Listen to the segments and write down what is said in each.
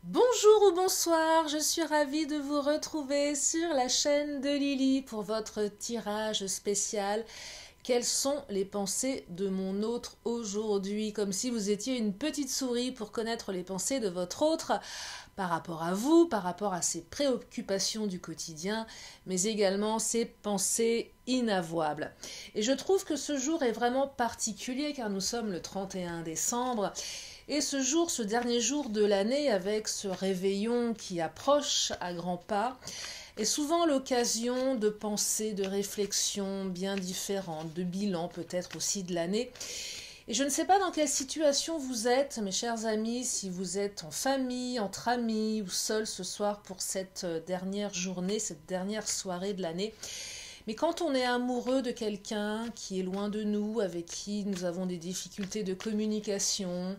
Bonjour ou bonsoir, je suis ravie de vous retrouver sur la chaîne de Lily pour votre tirage spécial. Quelles sont les pensées de mon autre aujourd'hui? Comme si vous étiez une petite souris pour connaître les pensées de votre autre par rapport à vous, par rapport à ses préoccupations du quotidien, mais également ses pensées inavouables. Et je trouve que ce jour est vraiment particulier car nous sommes le 31 décembre. Et ce jour, ce dernier jour de l'année, avec ce réveillon qui approche à grands pas, est souvent l'occasion de pensées, de réflexions bien différentes, de bilans peut-être aussi de l'année. Et je ne sais pas dans quelle situation vous êtes, mes chers amis, si vous êtes en famille, entre amis ou seul ce soir pour cette dernière journée, cette dernière soirée de l'année. Mais quand on est amoureux de quelqu'un qui est loin de nous, avec qui nous avons des difficultés de communication,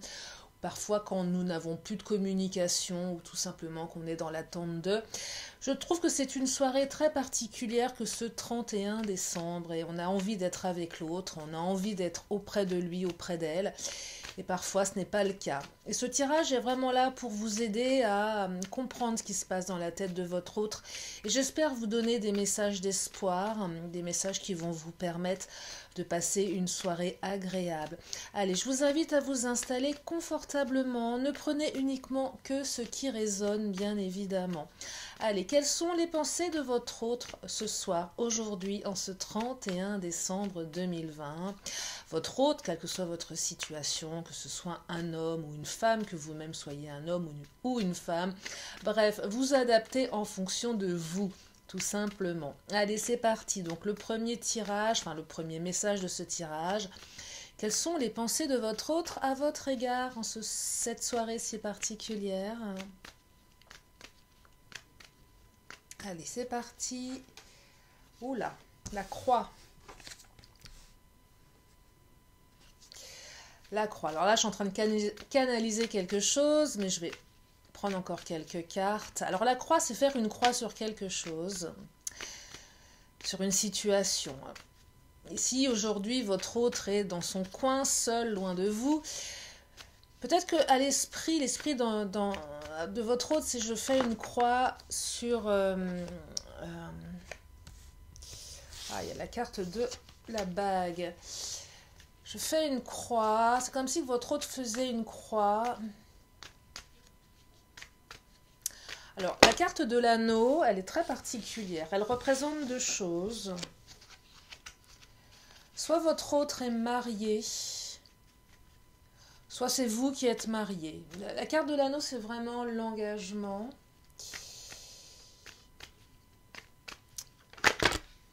parfois quand nous n'avons plus de communication ou tout simplement qu'on est dans l'attente de, je trouve que c'est une soirée très particulière que ce 31 décembre et on a envie d'être avec l'autre, on a envie d'être auprès de lui, auprès d'elle. Et parfois ce n'est pas le cas. Et ce tirage est vraiment là pour vous aider à comprendre ce qui se passe dans la tête de votre autre. Et j'espère vous donner des messages d'espoir, des messages qui vont vous permettre de passer une soirée agréable. Allez, je vous invite à vous installer confortablement. Ne prenez uniquement que ce qui résonne, bien évidemment. Allez, quelles sont les pensées de votre autre ce soir, aujourd'hui, en ce 31 décembre 2020? Votre autre, quelle que soit votre situation, que ce soit un homme ou une femme, que vous-même soyez un homme ou une femme, bref, vous adaptez en fonction de vous. Tout simplement. Allez, c'est parti. Donc le premier tirage, enfin le premier message de ce tirage. Quelles sont les pensées de votre autre à votre égard en cette soirée si particulière? Allez, c'est parti. Oula, la croix. La croix. Alors là, je suis en train de canaliser quelque chose, mais je vais prendre encore quelques cartes. Alors la croix, c'est faire une croix sur quelque chose, sur une situation. Et si aujourd'hui votre autre est dans son coin, seul, loin de vous, peut-être qu'à l'esprit de votre autre, si je fais une croix sur... il y a la carte de la bague. Je fais une croix, c'est comme si votre autre faisait une croix. Alors, la carte de l'anneau, elle est très particulière. Elle représente deux choses. Soit votre autre est marié, soit c'est vous qui êtes marié. La carte de l'anneau, c'est vraiment l'engagement.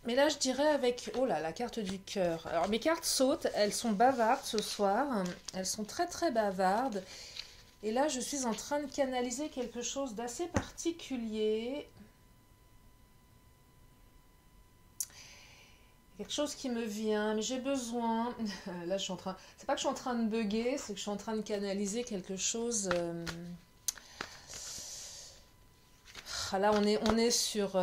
Mais là, je dirais avec... Oh là, la carte du cœur. Alors, mes cartes sautent, elles sont bavardes ce soir. Elles sont très très bavardes. Et là, je suis en train de canaliser quelque chose d'assez particulier. Quelque chose qui me vient, mais j'ai besoin... Là, je suis en train... C'est pas que je suis en train de bugger, c'est que je suis en train de canaliser quelque chose... Là, on est sur...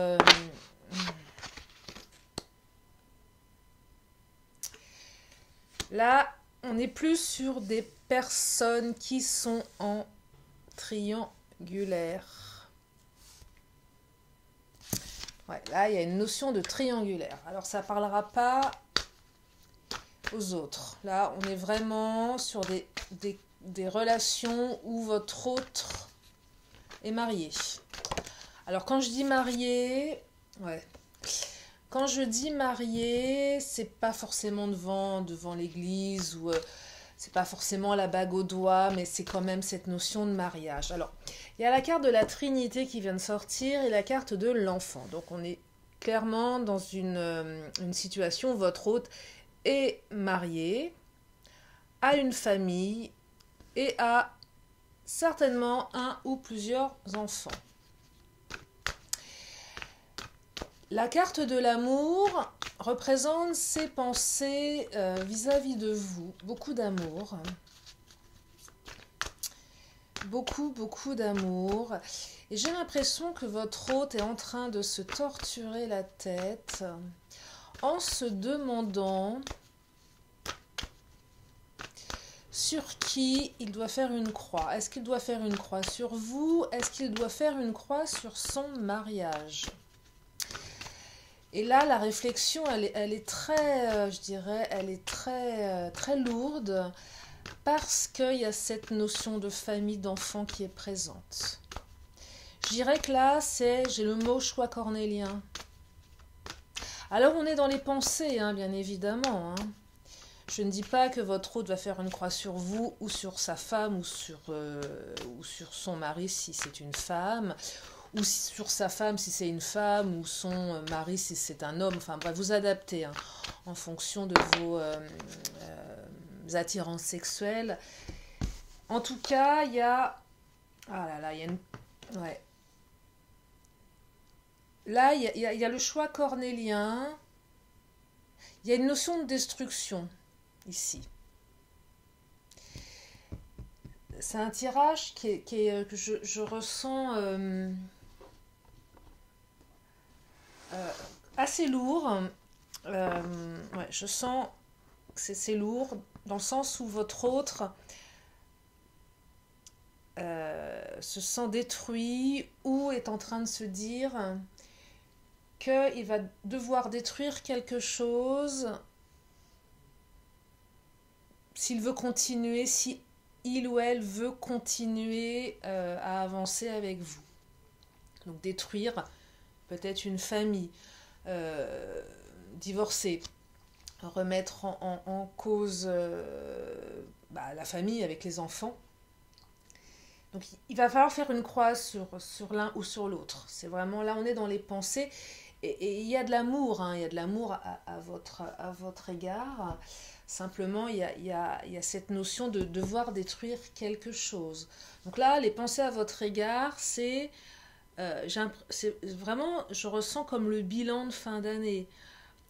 Là, on est plus sur des personnes qui sont en triangulaire. Ouais, là, il y a une notion de triangulaire. Alors, ça ne parlera pas aux autres. Là, on est vraiment sur des relations où votre autre est marié. Alors, quand je dis marié, ouais. Quand je dis marié, c'est pas forcément devant l'église ou c'est pas forcément la bague au doigt, mais c'est quand même cette notion de mariage. Alors, il y a la carte de la Trinité qui vient de sortir et la carte de l'enfant. Donc, on est clairement dans une situation où votre hôte est marié, a une famille et a certainement un ou plusieurs enfants. La carte de l'amour représente ses pensées vis-à-vis de vous. Beaucoup d'amour. Beaucoup d'amour. Et j'ai l'impression que votre hôte est en train de se torturer la tête en se demandant sur qui il doit faire une croix. Est-ce qu'il doit faire une croix sur vous? Est-ce qu'il doit faire une croix sur son mariage? Et là, la réflexion, elle est très, je dirais, elle est très, très lourde parce qu'il y a cette notion de famille, d'enfant qui est présente. Je dirais que là, j'ai le mot choix cornélien. Alors, on est dans les pensées, hein, bien évidemment. Hein. Je ne dis pas que votre hôte va faire une croix sur vous ou sur sa femme ou sur son mari si c'est une femme, ou sur sa femme si c'est une femme, ou son mari si c'est un homme. Enfin bref, vous adaptez hein, en fonction de vos attirances sexuelles. En tout cas, il y a... Ah là là, il y a une... Ouais. Là, il y a le choix cornélien. Il y a une notion de destruction, ici. C'est un tirage que je ressens assez lourd. Ouais, je sens que c'est lourd, dans le sens où votre autre se sent détruit ou est en train de se dire qu'il va devoir détruire quelque chose s'il veut continuer, si il ou elle veut continuer à avancer avec vous. Donc détruire peut-être une famille, divorcer, remettre en cause la famille avec les enfants. Donc il va falloir faire une croix sur l'un ou sur l'autre. C'est vraiment là, on est dans les pensées. Et il y a de l'amour, hein, il y a de l'amour à votre égard. Simplement, il y a cette notion de devoir détruire quelque chose. Donc là, les pensées à votre égard, c'est vraiment, je ressens comme le bilan de fin d'année.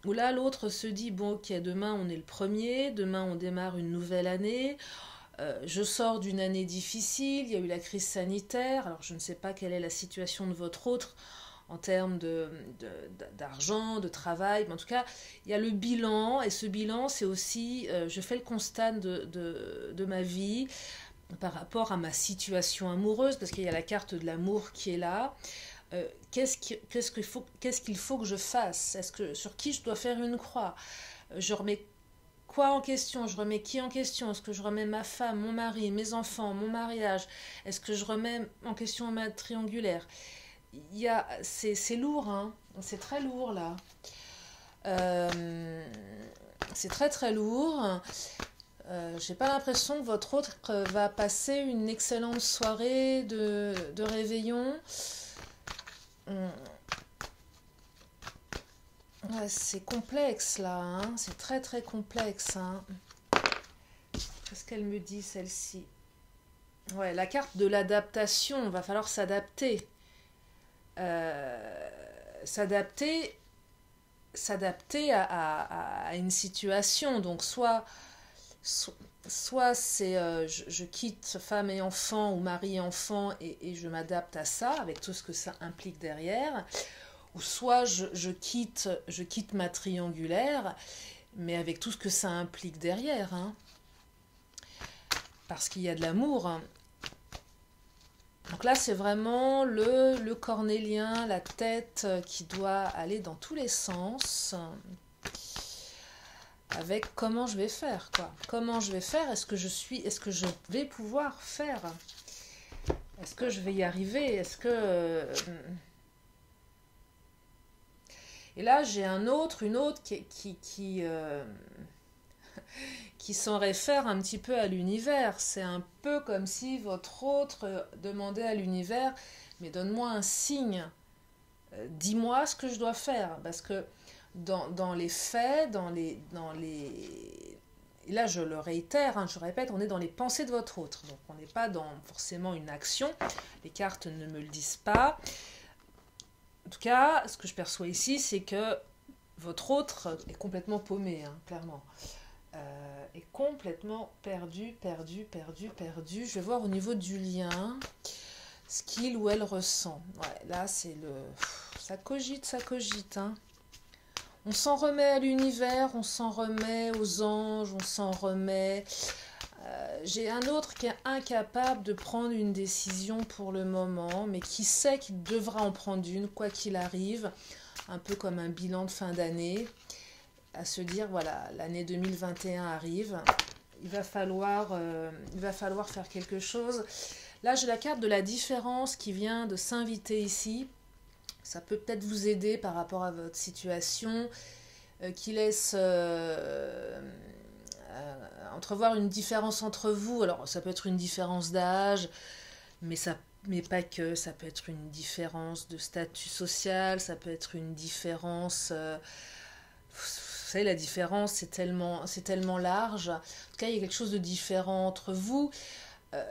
Où là, l'autre se dit, bon, ok, demain on est le 1er, demain on démarre une nouvelle année. Je sors d'une année difficile, il y a eu la crise sanitaire. Alors, je ne sais pas quelle est la situation de votre autre en termes d'argent, de travail. Mais en tout cas, il y a le bilan, et ce bilan, c'est aussi, je fais le constat de ma vie par rapport à ma situation amoureuse, parce qu'il y a la carte de l'amour qui est là. Qu'est-ce qu'il faut que je fasse? Sur qui je dois faire une croix? Je remets quoi en question? Je remets qui en question? Est-ce que je remets ma femme, mon mari, mes enfants, mon mariage? Est-ce que je remets en question ma triangulaire? C'est lourd, hein. C'est très lourd là. C'est très très lourd. J'ai pas l'impression que votre autre va passer une excellente soirée de réveillon. Ouais, c'est complexe là, hein. C'est très très complexe. Hein. Qu'est-ce qu'elle me dit celle-ci? Ouais, la carte de l'adaptation, va falloir s'adapter. S'adapter à une situation. Donc soit c'est je quitte femme et enfant ou mari et enfant et je m'adapte à ça avec tout ce que ça implique derrière, ou soit je quitte ma triangulaire mais avec tout ce que ça implique derrière, hein. Parce qu'il y a de l'amour, hein. Donc là, c'est vraiment le cornélien, la tête qui doit aller dans tous les sens. Avec comment je vais faire, quoi. Comment je vais faire? Est-ce que je vais pouvoir faire? Est-ce que je vais y arriver? Et là, j'ai une autre qui s'en réfère un petit peu à l'univers. C'est un peu comme si votre autre demandait à l'univers, mais donne-moi un signe, dis-moi ce que je dois faire, parce que dans les faits, et là je le réitère, hein, je répète, on est dans les pensées de votre autre, donc on n'est pas dans forcément une action, les cartes ne me le disent pas. En tout cas, ce que je perçois ici, c'est que votre autre est complètement paumé, hein, clairement. Est complètement perdu. Je vais voir au niveau du lien ce qu'il ou elle ressent. Ouais, là, ça cogite, hein. On s'en remet à l'univers, on s'en remet aux anges, on s'en remet. J'ai un autre qui est incapable de prendre une décision pour le moment, mais qui sait qu'il devra en prendre une, quoi qu'il arrive, un peu comme un bilan de fin d'année, à se dire, voilà, l'année 2021 arrive, il va falloir faire quelque chose. Là, j'ai la carte de la différence qui vient de s'inviter ici. Ça peut peut-être vous aider par rapport à votre situation, qui laisse entrevoir une différence entre vous. Alors, ça peut être une différence d'âge, mais pas que. Ça peut être une différence de statut social, ça peut être une différence. Vous savez, la différence, c'est tellement large. En tout cas, il y a quelque chose de différent entre vous.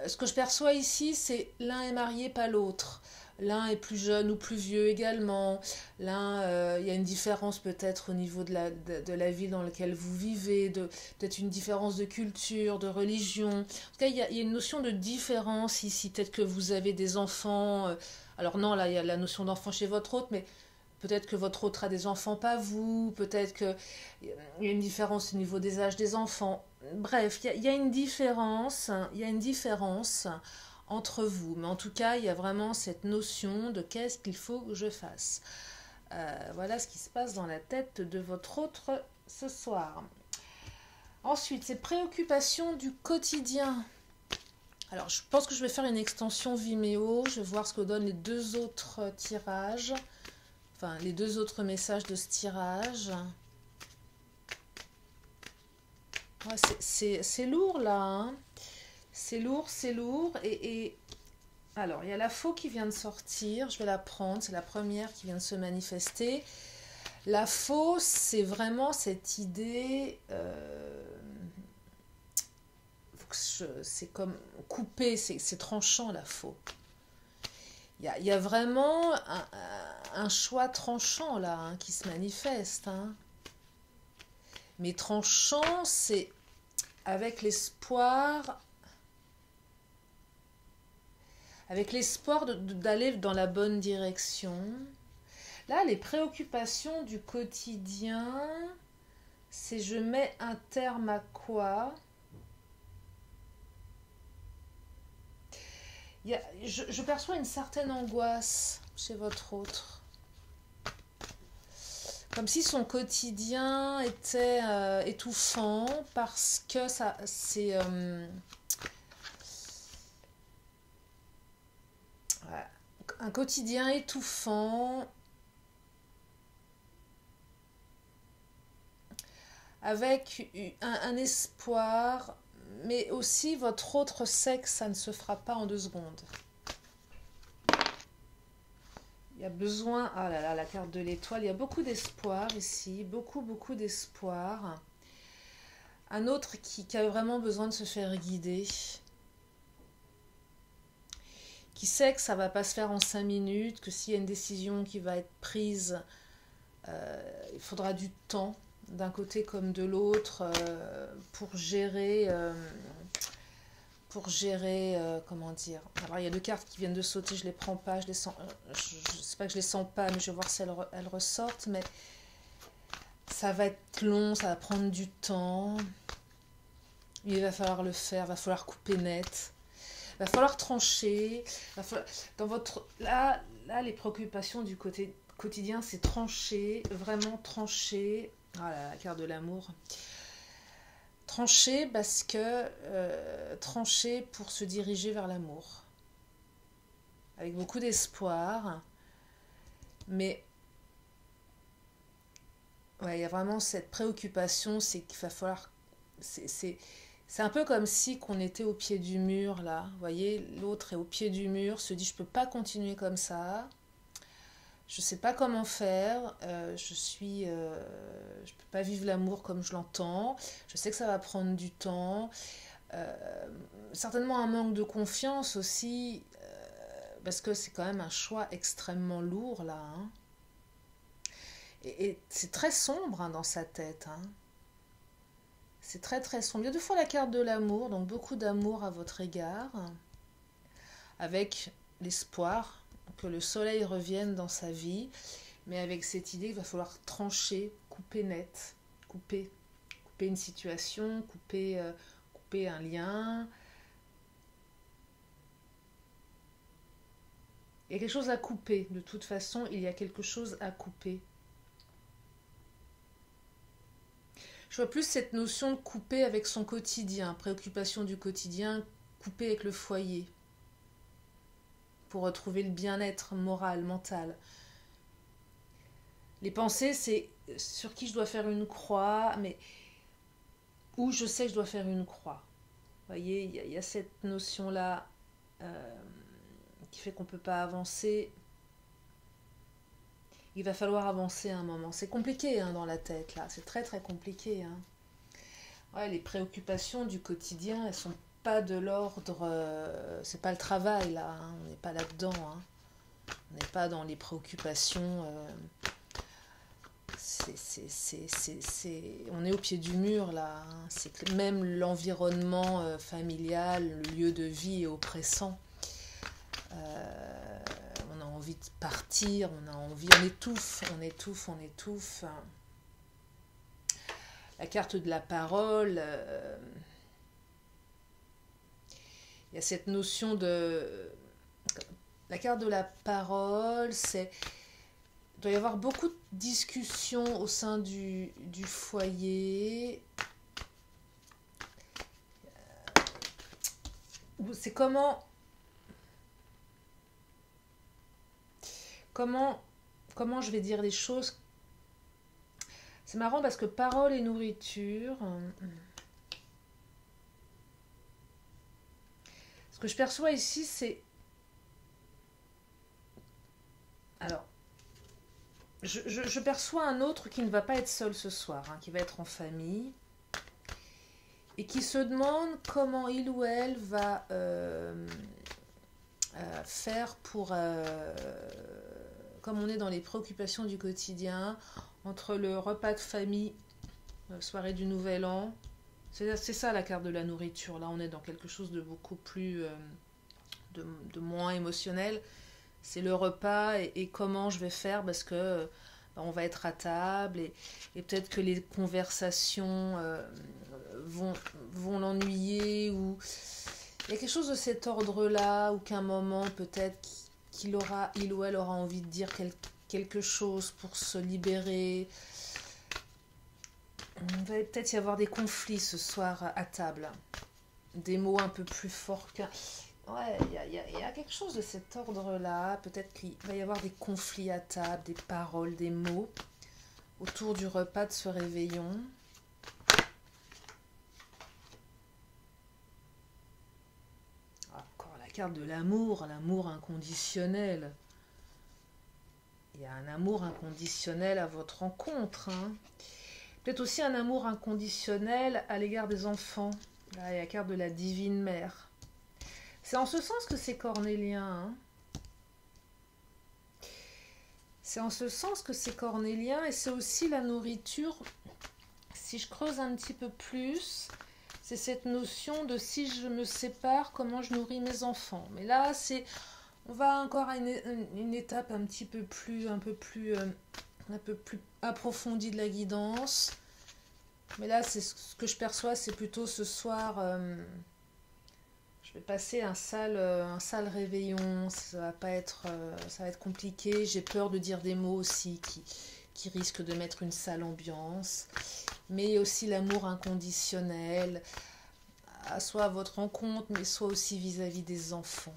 Ce que je perçois ici, c'est l'un est marié, pas l'autre. L'un est plus jeune ou plus vieux également. L'un, il y a une différence peut-être au niveau de la ville dans laquelle vous vivez, peut-être une différence de culture, de religion. En tout cas, il y a une notion de différence ici. Peut-être que vous avez des enfants. Alors non, là, il y a la notion d'enfant chez votre autre, mais peut-être que votre autre a des enfants, pas vous. Peut-être qu'il y a une différence au niveau des âges des enfants. Bref, il y a une différence. Il y a une différence entre vous. Mais en tout cas, il y a vraiment cette notion de qu'est-ce qu'il faut que je fasse. Voilà ce qui se passe dans la tête de votre autre ce soir. Ensuite, ces préoccupations du quotidien. Alors, je pense que je vais faire une extension Vimeo. Je vais voir ce que donnent les deux autres tirages. Enfin, les deux autres messages de ce tirage. Ouais, c'est lourd, là, hein. C'est lourd, c'est lourd. Et alors, il y a la faux qui vient de sortir. Je vais la prendre. C'est la première qui vient de se manifester. La faux, c'est vraiment cette idée... c'est comme couper, c'est tranchant, la faux. Il y a vraiment un choix tranchant, là, hein, qui se manifeste. Hein. Mais tranchant, c'est avec l'espoir... Avec l'espoir d'aller dans la bonne direction. Là, les préoccupations du quotidien, c'est je mets un terme à quoi? Je perçois une certaine angoisse chez votre autre. Comme si son quotidien était étouffant parce que ça c'est... un quotidien étouffant avec un espoir, mais aussi votre autre sait que ça ne se fera pas en 2 secondes. Il y a besoin, ah là là, la carte de l'étoile, il y a beaucoup d'espoir ici, beaucoup d'espoir. Un autre qui a vraiment besoin de se faire guider, qui sait que ça ne va pas se faire en 5 minutes, que s'il y a une décision qui va être prise, il faudra du temps, d'un côté comme de l'autre, pour gérer, comment dire. Alors il y a 2 cartes qui viennent de sauter, je ne les prends pas, je les sens, je sais pas que je les sens pas, mais je vais voir si elles ressortent, mais ça va être long, ça va prendre du temps, il va falloir le faire, il va falloir couper net. Il va falloir trancher. Dans votre là, les préoccupations du côté quotidien, c'est trancher, vraiment trancher. Voilà, la carte de l'amour. Trancher parce que trancher pour se diriger vers l'amour. Avec beaucoup d'espoir. Mais ouais, il y a vraiment cette préoccupation, c'est qu'il va falloir... C'est un peu comme si qu'on était au pied du mur, là. Vous voyez, l'autre est au pied du mur, se dit, je ne peux pas continuer comme ça. Je ne sais pas comment faire. Je peux pas vivre l'amour comme je l'entends. Je sais que ça va prendre du temps. Certainement un manque de confiance aussi, parce que c'est quand même un choix extrêmement lourd, là. Hein. Et c'est très sombre, hein, dans sa tête, hein. C'est très sombre. Il y a 2 fois la carte de l'amour, donc beaucoup d'amour à votre égard, avec l'espoir que le soleil revienne dans sa vie, mais avec cette idée qu'il va falloir trancher, couper net, couper une situation, couper un lien, Il y a quelque chose à couper. De toute façon, il y a quelque chose à couper. Je vois plus cette notion de couper avec son quotidien, préoccupation du quotidien, couper avec le foyer, pour retrouver le bien-être moral, mental. Les pensées, c'est sur qui je dois faire une croix, mais où je sais que je dois faire une croix. Vous voyez, il y a cette notion-là qui fait qu'on ne peut pas avancer. Il va falloir avancer à un moment. C'est compliqué hein, dans la tête, là. C'est très, très compliqué. Hein. Ouais, les préoccupations du quotidien, elles sont pas de l'ordre... c'est pas le travail, là. Hein. On n'est pas là-dedans. Hein. On n'est pas dans les préoccupations... on est au pied du mur, là. Hein. C'est que même l'environnement familial, le lieu de vie est oppressant. On a envie de partir, on étouffe. La carte de la parole, il y a cette notion de... La carte de la parole, c'est... Il doit y avoir beaucoup de discussions au sein du foyer. C'est comment je vais dire les choses. C'est marrant parce que parole et nourriture... Ce que je perçois ici, c'est... Alors, je perçois un autre qui ne va pas être seul ce soir, hein, qui va être en famille, et qui se demande comment il ou elle va faire pour... comme on est dans les préoccupations du quotidien, entre le repas de famille, soirée du Nouvel An, c'est ça la carte de la nourriture. Là, on est dans quelque chose de beaucoup plus... de moins émotionnel. C'est le repas et comment je vais faire parce que on va être à table et peut-être que les conversations vont l'ennuyer ou il y a quelque chose de cet ordre-là ou qu'à un moment peut-être il ou elle aura envie de dire quelque chose pour se libérer. Il va peut-être y avoir des conflits ce soir à table. Des mots un peu plus forts qu'un... Ouais, il y a quelque chose de cet ordre-là. Peut-être qu'il va y avoir des conflits à table, des paroles, des mots autour du repas de ce réveillon. Encore la carte de l'amour, l'amour inconditionnel. Il y a un amour inconditionnel à votre rencontre. Hein. Peut-être aussi un amour inconditionnel à l'égard des enfants. Là, il y a la carte de la divine mère. C'est en ce sens que c'est cornélien. Hein. C'est en ce sens que c'est cornélien et c'est aussi la nourriture. Si je creuse un petit peu plus, c'est cette notion de si je me sépare, comment je nourris mes enfants. Mais là, on va encore à une étape un peu plus approfondie de la guidance. Mais là, c'est ce que je perçois, c'est plutôt ce soir... Je vais passer un sale réveillon, ça va être compliqué. J'ai peur de dire des mots aussi qui risquent de mettre une sale ambiance. Mais aussi l'amour inconditionnel, soit à votre rencontre, mais soit aussi vis-à-vis des enfants.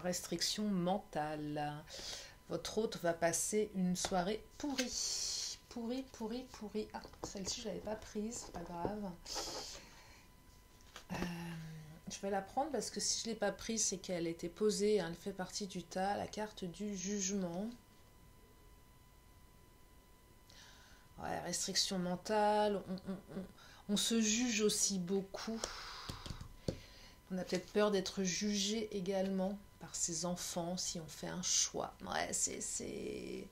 Restriction mentale. Votre hôte va passer une soirée pourrie. Pourri. Ah, celle-ci, je ne l'avais pas prise, c'est pas grave. Je vais la prendre parce que si je ne l'ai pas prise, c'est qu'elle était posée, hein, elle fait partie du tas, la carte du jugement. Ouais, restriction mentale, on se juge aussi beaucoup. On a peut-être peur d'être jugé également par ses enfants si on fait un choix. Ouais, c'est...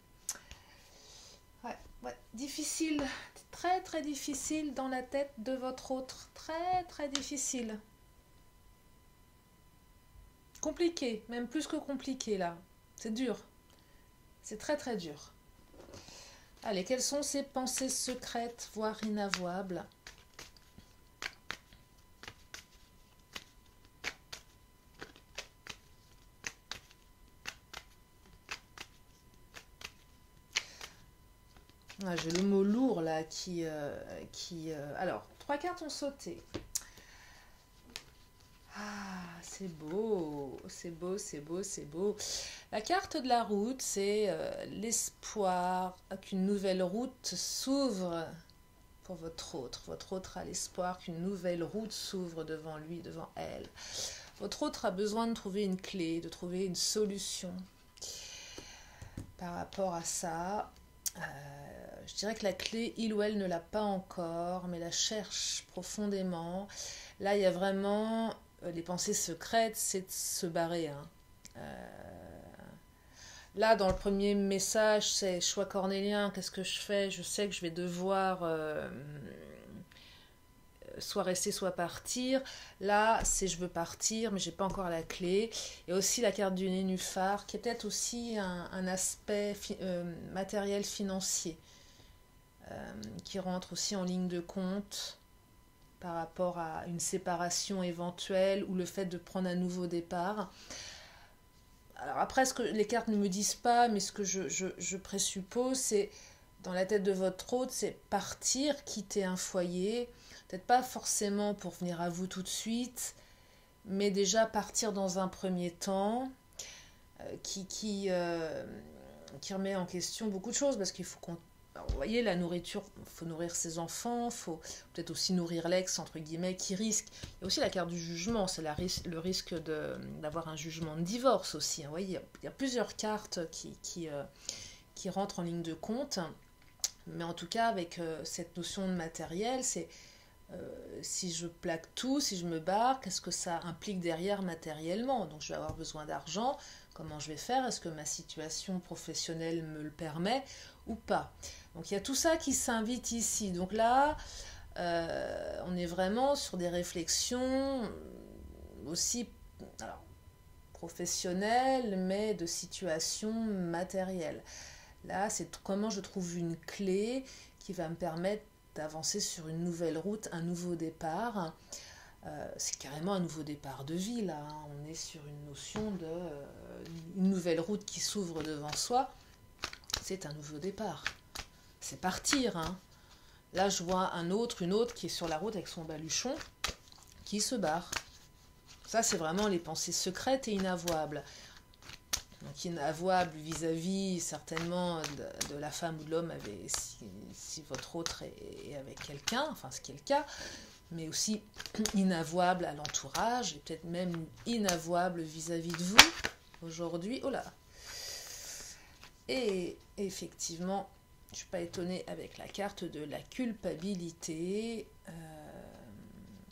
Ouais, difficile, très très difficile dans la tête de votre autre, très très difficile. Compliqué, même plus que compliqué là, c'est dur, c'est très très dur. Allez, quelles sont ces pensées secrètes, voire inavouables ? Ah, j'ai le mot lourd là Alors, 3 cartes ont sauté. Ah, c'est beau, c'est beau, c'est beau, c'est beau. La carte de la route, c'est l'espoir qu'une nouvelle route s'ouvre pour votre autre. Votre autre a l'espoir qu'une nouvelle route s'ouvre devant lui, devant elle. Votre autre a besoin de trouver une clé, de trouver une solution. Par rapport à ça, je dirais que la clé, il ou elle ne l'a pas encore, mais la cherche profondément. Là, il y a vraiment les pensées secrètes, c'est de se barrer. Hein. Là, dans le premier message, c'est choix cornélien, qu'est-ce que je fais? Je sais que je vais devoir soit rester, soit partir. Là, c'est je veux partir, mais j'ai pas encore la clé. Et aussi la carte du nénuphar, qui est peut-être aussi un aspect matériel financier, qui rentre aussi en ligne de compte par rapport à une séparation éventuelle ou le fait de prendre un nouveau départ. Alors après, ce que les cartes ne me disent pas, mais ce que je présuppose, c'est dans la tête de votre hôte, c'est partir, quitter un foyer, peut-être pas forcément pour venir à vous tout de suite, mais déjà partir dans un premier temps, qui remet en question beaucoup de choses, parce qu'il faut qu'on... Alors, vous voyez, la nourriture, il faut nourrir ses enfants, il faut peut-être aussi nourrir l'ex, entre guillemets, qui risque. Il y a aussi la carte du jugement, c'est le risque d'avoir un jugement de divorce aussi. Hein. Vous voyez, il y a plusieurs cartes qui rentrent en ligne de compte, mais en tout cas, avec cette notion de matériel, c'est si je plaque tout, si je me barre, qu'est-ce que ça implique derrière matériellement? Donc je vais avoir besoin d'argent, comment je vais faire? Est-ce que ma situation professionnelle me le permet ou pas? Donc il y a tout ça qui s'invite ici. Donc là, on est vraiment sur des réflexions aussi alors, professionnelles, mais de situation matérielle. Là, c'est comment je trouve une clé qui va me permettre d'avancer sur une nouvelle route, un nouveau départ. C'est carrément un nouveau départ de vie, là. Hein. On est sur une notion une nouvelle route qui s'ouvre devant soi. C'est un nouveau départ. C'est partir. Hein. Là, je vois une autre qui est sur la route avec son baluchon, qui se barre. Ça, c'est vraiment les pensées secrètes et inavouables. Donc inavouable vis-à-vis certainement de la femme ou de l'homme si votre autre est avec quelqu'un, enfin ce qui est le cas, mais aussi inavouable à l'entourage, et peut-être même inavouable vis-à-vis de vous aujourd'hui. Oh là! Et effectivement, je ne suis pas étonnée avec la carte de la culpabilité.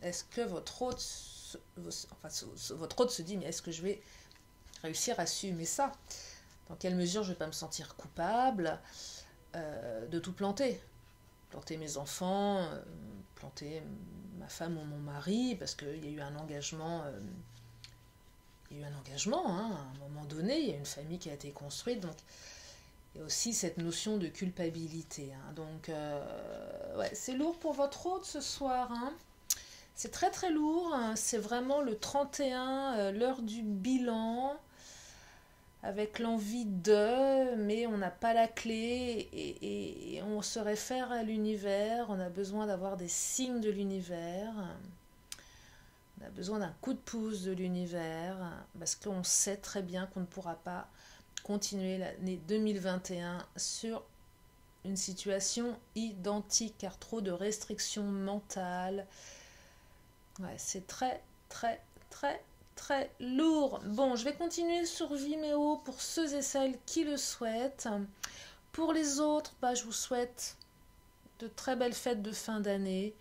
Est-ce que votre hôte se dit, mais est-ce que je vais réussir à assumer ça? Dans quelle mesure je ne vais pas me sentir coupable de tout planter? Planter mes enfants, planter ma femme ou mon mari, parce qu'il y a eu un engagement. Il y a eu un engagement, hein, à un moment donné, il y a une famille qui a été construite, donc il y a aussi cette notion de culpabilité. Hein, donc, ouais, c'est lourd pour votre hôte ce soir. Hein. C'est très très lourd, hein, c'est vraiment le 31, l'heure du bilan, avec l'envie de, mais on n'a pas la clé et on se réfère à l'univers, on a besoin d'avoir des signes de l'univers, on a besoin d'un coup de pouce de l'univers, parce qu'on sait très bien qu'on ne pourra pas continuer l'année 2021 sur une situation identique, car trop de restrictions mentales. Ouais, c'est très, très, très, très lourd. Bon, je vais continuer sur Vimeo pour ceux et celles qui le souhaitent. Pour les autres, je vous souhaite de très belles fêtes de fin d'année.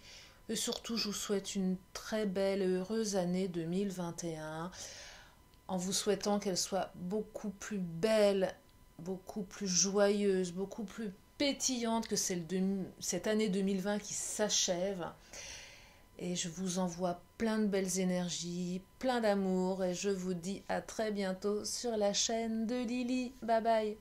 Et surtout, je vous souhaite une très belle et heureuse année 2021. En vous souhaitant qu'elle soit beaucoup plus belle, beaucoup plus joyeuse, beaucoup plus pétillante que cette année 2020 qui s'achève. Et je vous envoie plein de belles énergies, plein d'amour, et je vous dis à très bientôt sur la chaîne de Lily. Bye bye.